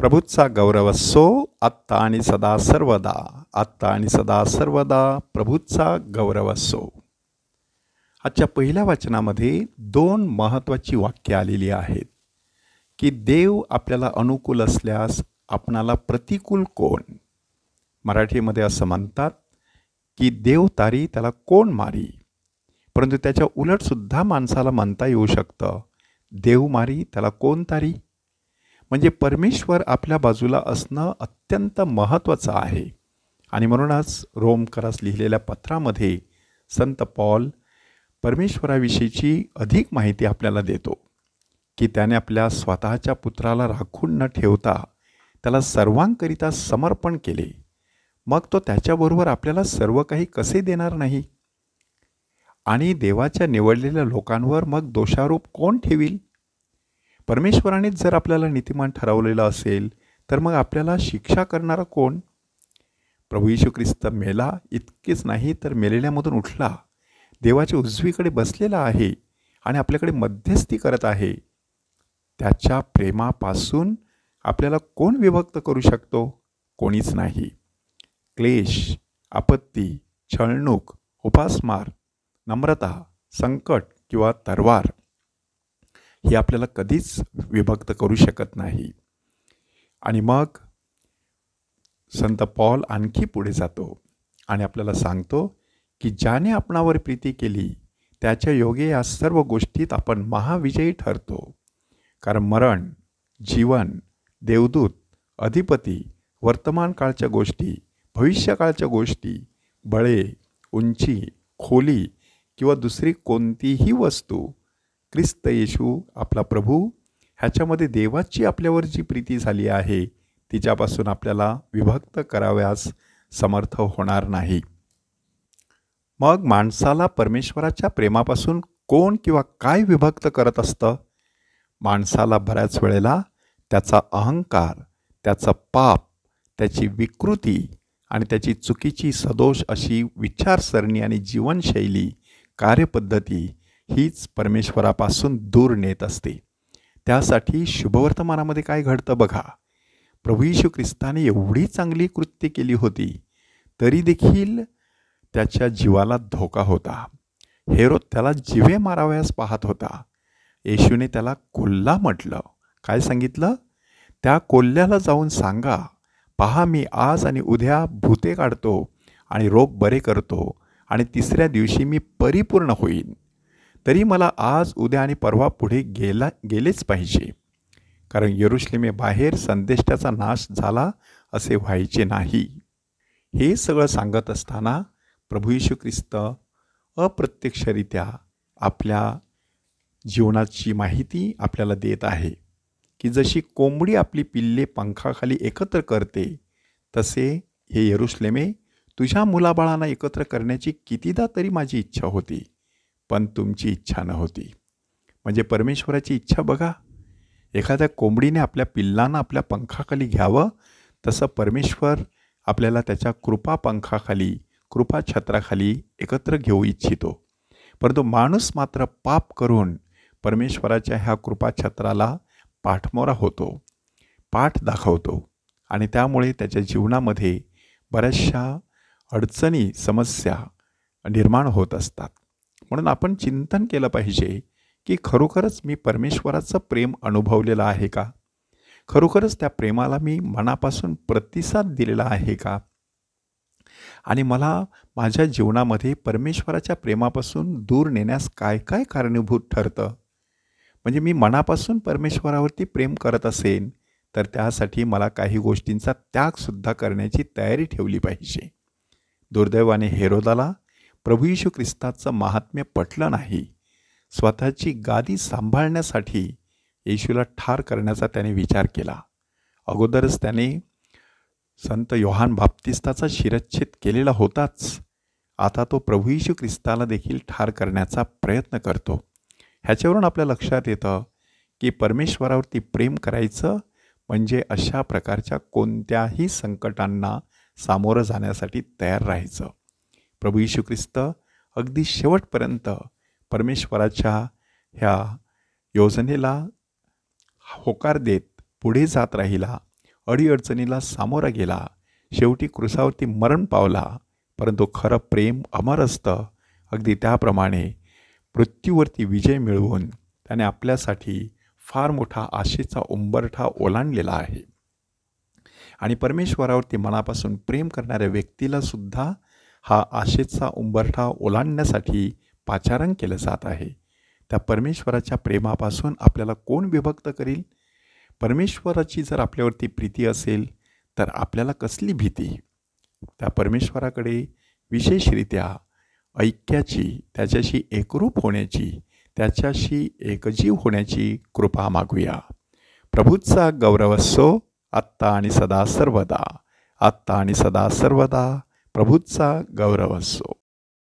प्रभूचा गौरव असो आत्ता आणि सदा सर्वदा. आत्ता आणि सदा सर्वदा प्रभूचा गौरव असो. आजच्या पहिल्या वचनामध्ये दोन महत्त्वाची वाक्ये आलेली आहेत की देव आपल्याला अनुकूल असल्यास आपणाला प्रतिकूल कोण. मराठीमध्ये असं म्हणतात की देव तारी त्याला कोण मारी. परंतु त्याच्या उलटसुद्धा माणसाला म्हणता येऊ शकतं, देव मारी त्याला कोण तारी. म्हणजे परमेश्वर आपल्या बाजूला असणं अत्यंत महत्त्वाचं आहे. आणि म्हणूनच रोमकरास लिहिलेल्या पत्रामध्ये संत पॉल परमेश्वराविषयीची अधिक माहिती आपल्याला देतो की त्याने आपल्या स्वतःच्या पुत्राला राखून न ठेवता त्याला सर्वांकरिता समर्पण केले. मग तो त्याच्याबरोबर आपल्याला सर्व काही कसे देणार नाही. आणि देवाच्या निवडलेल्या लोकांवर मग दोषारोप कोण ठेवील. परमेश्वरानेच जर आपल्याला नीतिमान ठरवलेलं असेल तर मग आपल्याला शिक्षा करणारा कोण. प्रभू येशू ख्रिस्त मेला, इतकेच नाही तर मेलेल्यामधून उठला, देवाच्या उजवीकडे बसलेला आहे आणि आपल्याकडे मध्यस्थी करत आहे. त्याच्या प्रेमापासून आपल्याला कोण विभक्त करू शकतो. कोणीच नाही. क्लेश, आपत्ती, छळणूक, उपासमार, नम्रता, संकट किंवा तरवार हे आपल्याला कधीच विभक्त करू शकत नाही. आणि मग संत पॉल आणखी पुढे जातो आणि आपल्याला सांगतो की ज्याने आपणावर प्रीती केली त्याच्या योगे या सर्व गोष्टीत आपण महाविजयी ठरतो. कारण मरण, जीवन, देवदूत, अधिपती, वर्तमान काळच्या गोष्टी, भविष्यकाळच्या गोष्टी, बळे, उंची, खोली किंवा दुसरी कोणतीही वस्तू ख्रिस्त येशू आपला प्रभू ह्याच्यामध्ये देवाची आपल्यावर जी प्रीती झाली आहे तिच्यापासून आपल्याला विभक्त कराव्यास समर्थ होणार नाही. मग माणसाला परमेश्वराच्या प्रेमापासून कोण किंवा काय विभक्त करत असतं. माणसाला बऱ्याच वेळेला त्याचा अहंकार, त्याचं पाप, त्याची विकृती आणि त्याची चुकीची सदोष अशी विचारसरणी आणि जीवनशैली, कार्यपद्धती हीच परमेश्वरापासून दूर नेत असते. त्यासाठी शुभवर्तमानामध्ये काय घडतं बघा. प्रभू येशू ख्रिस्ताने एवढी चांगली कृत्य केली होती तरी देखील त्याच्या जीवाला धोका होता. हेरोद त्याला जिवे मारावयास पाहत होता. येशूने त्याला कोल्हा म्हटलं. काय सांगितलं. त्या कोल्ह्याला जाऊन सांगा, पहा मी आज आणि उद्या भूते काढतो आणि रोग बरे करतो आणि तिसऱ्या दिवशी मी परिपूर्ण होईन. तरी मला आज, उद्या आणि परवा पुढे गेलेच पाहिजे. कारण यरुशलेमेबाहेर संदेष्टाचा नाश झाला असे व्हायचे नाही. हे सगळं सांगत असताना प्रभू येशू ख्रिस्त अप्रत्यक्षरित्या आपल्या जीवनाची माहिती आपल्याला देत आहे की जशी कोंबडी आपली पिल्ले पंखाखाली एकत्र करते तसे हे यरुशलेमे तुझ्या मुलाबाळांना एकत्र करण्याची कितीदा तरी माझी इच्छा होती, पण तुमची इच्छा नव्हती. म्हणजे परमेश्वराची इच्छा बघा. एखाद्या कोंबडीने आपल्या पिल्लांना आपल्या पंखाखाली घ्यावं तसं परमेश्वर आपल्याला त्याच्या कृपा पंखाखाली, कृपा छत्राखाली एकत्र घेऊ इच्छितो. परंतु माणूस मात्र पाप करून परमेश्वराच्या ह्या कृपा छत्राला पाठमोरा होतो, पाठ दाखवतो आणि त्यामुळे त्याच्या जीवनामध्ये बऱ्याचशा अडचणी, समस्या निर्माण होत असतात. म्हणून आपण चिंतन केलं पाहिजे की खरोखरच मी परमेश्वराचं प्रेम अनुभवलेलं आहे का. खरोखरच त्या प्रेमाला मी मनापासून प्रतिसाद दिलेला आहे का. आणि मला माझ्या जीवनामध्ये परमेश्वराच्या प्रेमापासून दूर नेण्यास काय काय कारणीभूत ठरतं. म्हणजे मी मनापासून परमेश्वरावरती प्रेम करत असेन तर त्यासाठी मला काही गोष्टींचा त्यागसुद्धा करण्याची तयारी ठेवली पाहिजे. दुर्दैवाने हेरोदाला प्रभू येशू ख्रिस्ताचं महात्म्य पटलं नाही. स्वतःची गादी सांभाळण्यासाठी येशूला ठार करण्याचा त्याने विचार केला. अगोदरच त्याने संत योहान बाप्तिस्ताचा शिरच्छेद केलेला होताच. आता तो प्रभू येशू ख्रिस्ताला देखील ठार करण्याचा प्रयत्न करतो. ह्याच्यावरून आपल्या लक्षात येतं की परमेश्वरावरती प्रेम करायचं म्हणजे अशा प्रकारच्या कोणत्याही संकटांना सामोरं जाण्यासाठी तयार राहायचं. प्रभू येशू ख्रिस्त अगदी शेवटपर्यंत परमेश्वराच्या ह्या योजनेला होकार देत पुढे जात राहिला अडीअडचणीला सामोरा गेला, शेवटी क्रुसावरती मरण पावला. परंतु खरं प्रेम अमर असतं. अगदी त्याप्रमाणे मृत्यूवरती विजय मिळवून त्याने आपल्यासाठी फार मोठा आशेचा उंबरठा ओलांडलेला आहे. आणि परमेश्वरावरती मनापासून प्रेम करणाऱ्या व्यक्तीलासुद्धा हा आशेचा उंबरठा ओलांडण्यासाठी पाचारण केलं जात आहे. त्या परमेश्वराच्या प्रेमापासून आपल्याला कोण विभक्त करील? परमेश्वराची जर आपल्यावरती प्रीती असेल तर आपल्याला कसली भीती? त्या परमेश्वराकडे विशेषरित्या ऐक्याची, त्याच्याशी एकरूप होण्याची, त्याच्याशी एकजीव होण्याची कृपा मागूया. प्रभूचा गौरव असो, आत्ता आणि सदा सर्वदा. आत्ता आणि सदा सर्वदा प्रभूचा गौरव असो.